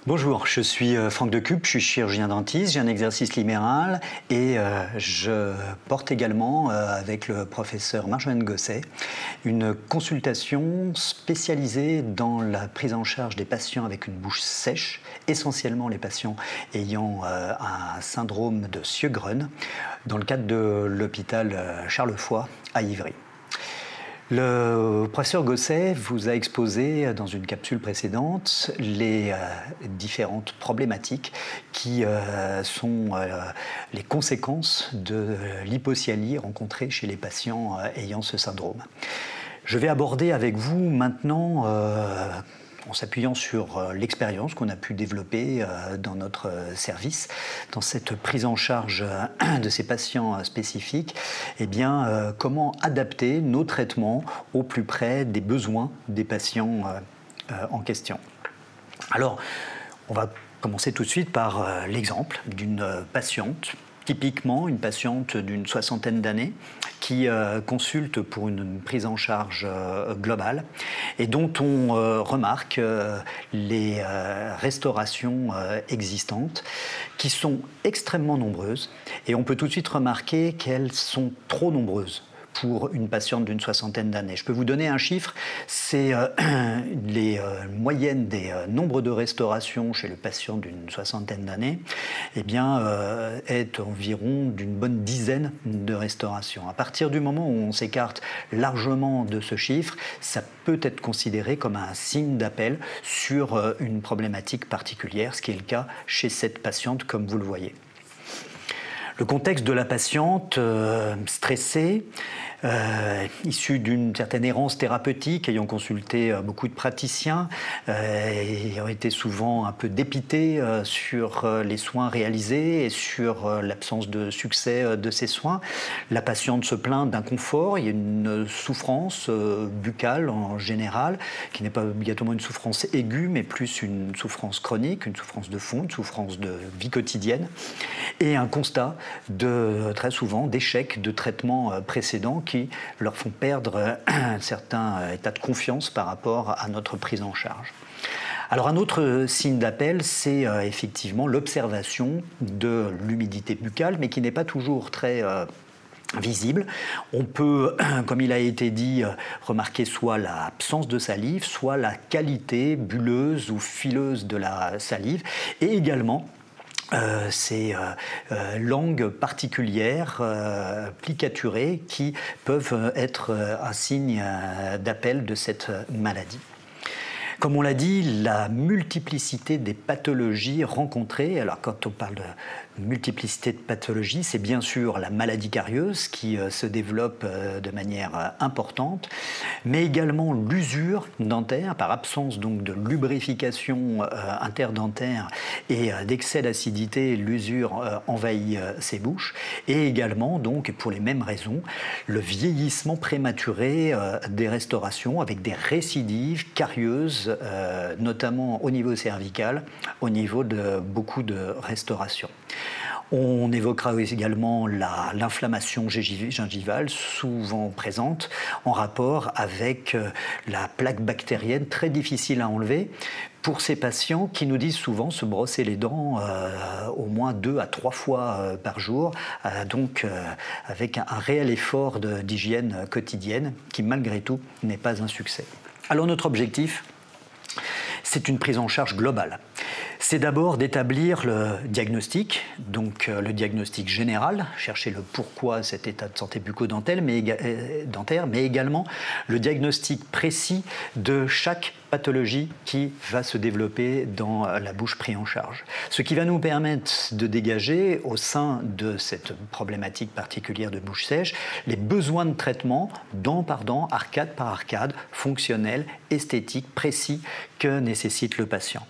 Bonjour, je suis Franck Decup, je suis chirurgien dentiste, j'ai un exercice libéral et je porte également avec le professeur Marjolaine Gosset une consultation spécialisée dans la prise en charge des patients avec une bouche sèche, essentiellement les patients ayant un syndrome de Sjögren, dans le cadre de l'hôpital Charles Foix à Ivry. Le professeur Gosset vous a exposé dans une capsule précédente les différentes problématiques qui sont les conséquences de l'hypocialie rencontrée chez les patients ayant ce syndrome. Je vais aborder avec vous maintenant, en s'appuyant sur l'expérience qu'on a pu développer dans notre service, dans cette prise en charge de ces patients spécifiques, eh bien, comment adapter nos traitements au plus près des besoins des patients en question. Alors, on va commencer tout de suite par l'exemple d'une patiente, typiquement une patiente d'une soixantaine d'années qui consulte pour une prise en charge globale et dont on remarque les restaurations existantes qui sont extrêmement nombreuses et on peut tout de suite remarquer qu'elles sont trop nombreuses pour une patiente d'une soixantaine d'années. Je peux vous donner un chiffre, c'est les moyennes des nombres de restaurations chez le patient d'une soixantaine d'années, eh bien, est environ d'une bonne dizaine de restaurations. À partir du moment où on s'écarte largement de ce chiffre, ça peut être considéré comme un signe d'appel sur une problématique particulière, ce qui est le cas chez cette patiente, comme vous le voyez. Le contexte de la patiente stressée, issue d'une certaine errance thérapeutique, ayant consulté beaucoup de praticiens, ayant été souvent un peu dépitée sur les soins réalisés et sur l'absence de succès de ces soins. La patiente se plaint d'inconfort, il y a une souffrance buccale en général, qui n'est pas obligatoirement une souffrance aiguë, mais plus une souffrance chronique, une souffrance de fond, une souffrance de vie quotidienne, et un constat très souvent d'échecs de traitements précédents qui leur font perdre un certain état de confiance par rapport à notre prise en charge. Alors un autre signe d'appel, c'est effectivement l'observation de l'humidité buccale, mais qui n'est pas toujours très visible. On peut, comme il a été dit, remarquer soit l'absence de salive, soit la qualité bulleuse ou fileuse de la salive, et également ces langues particulières, plicaturées, qui peuvent être un signe d'appel de cette maladie. Comme on l'a dit, la multiplicité des pathologies rencontrées, alors quand on parle de multiplicité de pathologies, c'est bien sûr la maladie carieuse qui se développe de manière importante, mais également l'usure dentaire, par absence donc de lubrification interdentaire et d'excès d'acidité, l'usure envahit ces bouches, et également donc pour les mêmes raisons, le vieillissement prématuré des restaurations avec des récidives carieuses, notamment au niveau cervical, au niveau de beaucoup de restaurations. On évoquera également l'inflammation gingivale, souvent présente en rapport avec la plaque bactérienne très difficile à enlever pour ces patients qui nous disent souvent se brosser les dents au moins 2 à 3 fois par jour, donc avec un réel effort d'hygiène quotidienne qui malgré tout n'est pas un succès. Alors notre objectif, c'est une prise en charge globale. C'est d'abord d'établir le diagnostic, donc le diagnostic général, chercher le pourquoi cet état de santé bucco-dentaire, mais également le diagnostic précis de chaque pathologie qui va se développer dans la bouche prise en charge. Ce qui va nous permettre de dégager au sein de cette problématique particulière de bouche sèche les besoins de traitement dent par dent, arcade par arcade, fonctionnels, esthétiques, précis que nécessite le patient.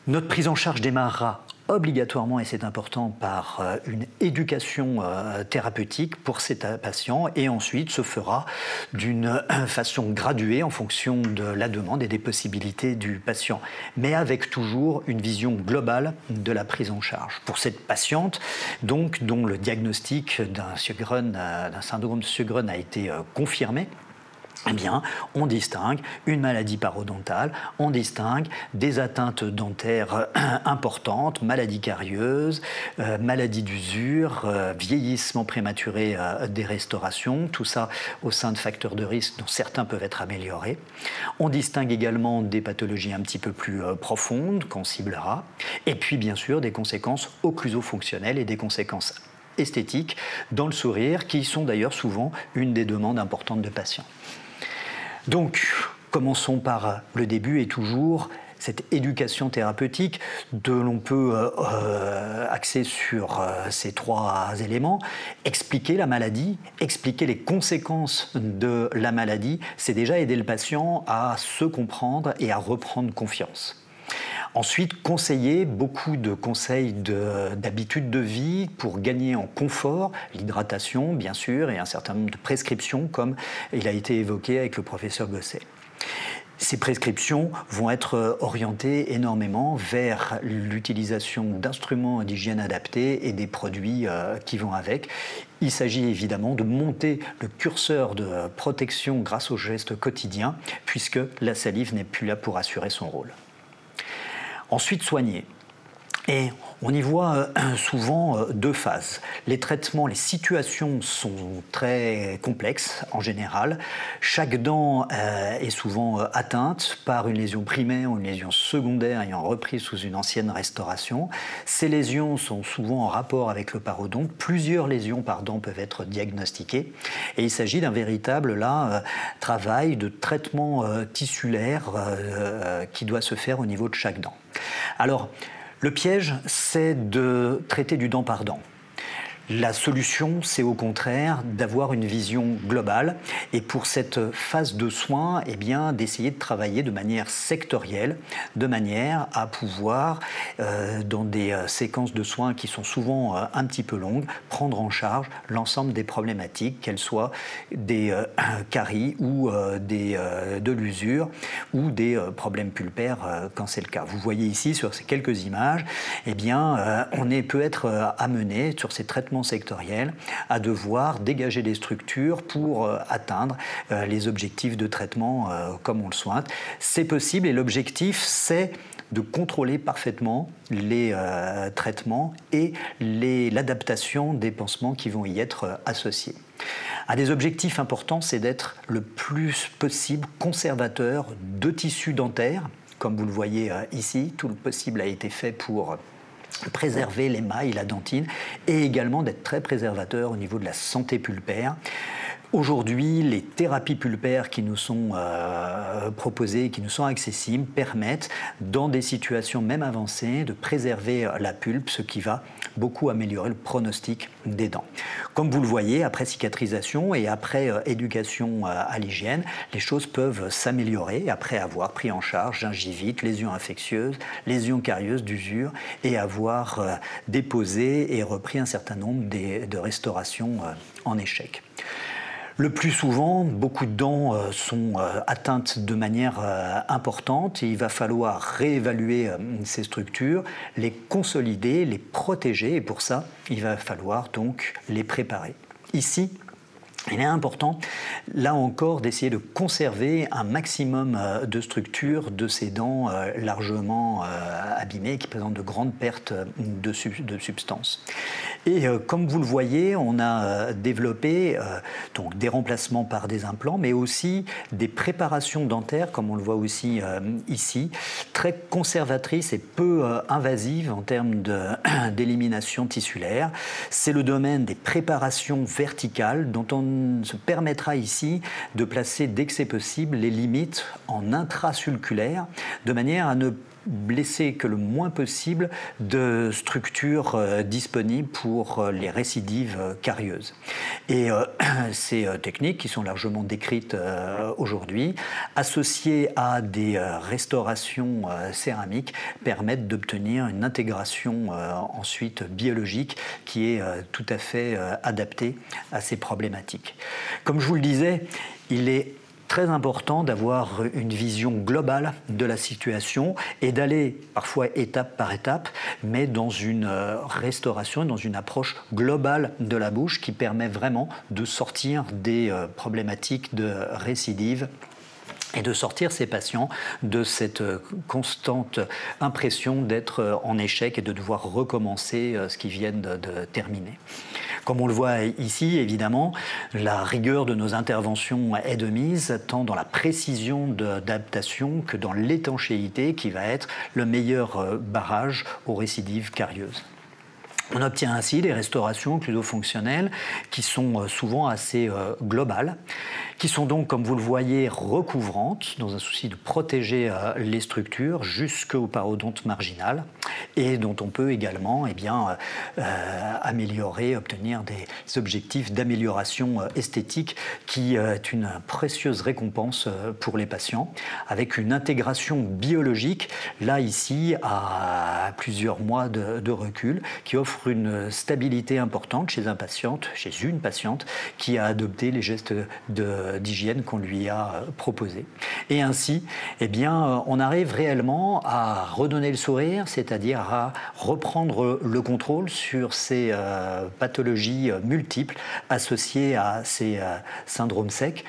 Notre prise en charge démarrera obligatoirement, et c'est important, par une éducation thérapeutique pour ces patients, et ensuite se fera d'une façon graduée en fonction de la demande et des possibilités du patient, mais avec toujours une vision globale de la prise en charge. Pour cette patiente, donc, dont le diagnostic d'un syndrome de Sjögren a été confirmé, eh bien, on distingue une maladie parodontale, on distingue des atteintes dentaires importantes, maladies carieuses, maladies d'usure, vieillissement prématuré des restaurations, tout ça au sein de facteurs de risque dont certains peuvent être améliorés. On distingue également des pathologies un petit peu plus profondes qu'on ciblera, et puis bien sûr des conséquences occlusofonctionnelles et des conséquences esthétiques dans le sourire, qui sont d'ailleurs souvent une des demandes importantes de patients. Donc, commençons par le début et toujours cette éducation thérapeutique que l'on peut axer sur ces trois éléments. Expliquer la maladie, expliquer les conséquences de la maladie, c'est déjà aider le patient à se comprendre et à reprendre confiance. Ensuite, conseiller, beaucoup de conseils d'habitudes de vie pour gagner en confort, l'hydratation bien sûr, et un certain nombre de prescriptions comme il a été évoqué avec le professeur Gosset. Ces prescriptions vont être orientées énormément vers l'utilisation d'instruments d'hygiène adaptés et des produits qui vont avec. Il s'agit évidemment de monter le curseur de protection grâce aux gestes quotidiens, puisque la salive n'est plus là pour assurer son rôle. Ensuite, soigner. Et on y voit souvent deux phases. Les traitements, les situations sont très complexes en général. Chaque dent est souvent atteinte par une lésion primaire ou une lésion secondaire ayant repris sous une ancienne restauration. Ces lésions sont souvent en rapport avec le parodonte. Plusieurs lésions par dent peuvent être diagnostiquées. Et il s'agit d'un véritable travail de traitement tissulaire qui doit se faire au niveau de chaque dent. Alors, le piège, c'est de traiter du dent par dent. La solution, c'est au contraire d'avoir une vision globale et pour cette phase de soins, eh bien, d'essayer de travailler de manière sectorielle, de manière à pouvoir, dans des séquences de soins qui sont souvent un petit peu longues, prendre en charge l'ensemble des problématiques, qu'elles soient des caries ou de l'usure ou des problèmes pulpaires quand c'est le cas. Vous voyez ici sur ces quelques images, eh bien, peut être amené sur ces traitements sectoriels à devoir dégager des structures pour atteindre les objectifs de traitement comme on le souhaite. C'est possible et l'objectif c'est de contrôler parfaitement les traitements et l'adaptation des pansements qui vont y être associés. Un des objectifs importants, c'est d'être le plus possible conservateur de tissu dentaire. Comme vous le voyez ici, tout le possible a été fait pour préserver l'émail, la dentine, et également d'être très préservateur au niveau de la santé pulpaire. Aujourd'hui, les thérapies pulpaires qui nous sont proposées, qui nous sont accessibles, permettent, dans des situations même avancées, de préserver la pulpe, ce qui va beaucoup améliorer le pronostic des dents. Comme vous le voyez, après cicatrisation et après éducation à l'hygiène, les choses peuvent s'améliorer après avoir pris en charge gingivite, lésions infectieuses, lésions carieuses d'usure et avoir déposé et repris un certain nombre de restaurations en échec. Le plus souvent, beaucoup de dents sont atteintes de manière importante et il va falloir réévaluer ces structures, les consolider, les protéger et pour ça, il va falloir donc les préparer. Ici, il est important, là encore, d'essayer de conserver un maximum de structures de ces dents largement abîmées qui présentent de grandes pertes de substances. Et comme vous le voyez, on a développé donc des remplacements par des implants, mais aussi des préparations dentaires, comme on le voit aussi ici, très conservatrices et peu invasives en termes d'élimination tissulaire. C'est le domaine des préparations verticales dont on se permettra ici de placer, dès que c'est possible, les limites en intrasulculaire, de manière à ne laisser que le moins possible de structures disponibles pour les récidives carieuses. Et ces techniques, qui sont largement décrites aujourd'hui, associées à des restaurations céramiques, permettent d'obtenir une intégration ensuite biologique qui est tout à fait adaptée à ces problématiques. Comme je vous le disais, il est très important d'avoir une vision globale de la situation et d'aller parfois étape par étape, mais dans une restauration, dans une approche globale de la bouche qui permet vraiment de sortir des problématiques de récidive et de sortir ces patients de cette constante impression d'être en échec et de devoir recommencer ce qu'ils viennent de terminer. Comme on le voit ici, évidemment, la rigueur de nos interventions est de mise, tant dans la précision d'adaptation que dans l'étanchéité qui va être le meilleur barrage aux récidives carieuses. On obtient ainsi des restaurations occlusofonctionnelles qui sont souvent assez globales, qui sont donc, comme vous le voyez, recouvrantes dans un souci de protéger les structures jusqu'au parodonte marginal et dont on peut également améliorer, obtenir des objectifs d'amélioration esthétique qui est une précieuse récompense pour les patients avec une intégration biologique, là ici à plusieurs mois de recul, qui offre une stabilité importante chez une patiente qui a adopté les gestes d'hygiène qu'on lui a proposés. Et ainsi, on arrive réellement à redonner le sourire, c'est-à-dire à reprendre le contrôle sur ces pathologies multiples associées à ces syndromes secs.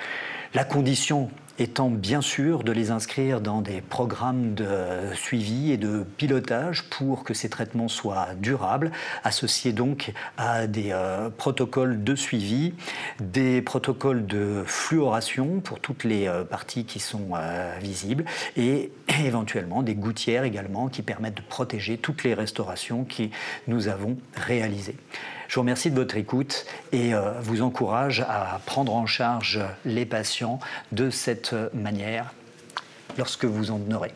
La condition étant bien sûr de les inscrire dans des programmes de suivi et de pilotage pour que ces traitements soient durables, associés donc à des protocoles de suivi, des protocoles de fluoration pour toutes les parties qui sont visibles et éventuellement des gouttières également qui permettent de protéger toutes les restaurations que nous avons réalisées. Je vous remercie de votre écoute et vous encourage à prendre en charge les patients de cette manière lorsque vous en aurez.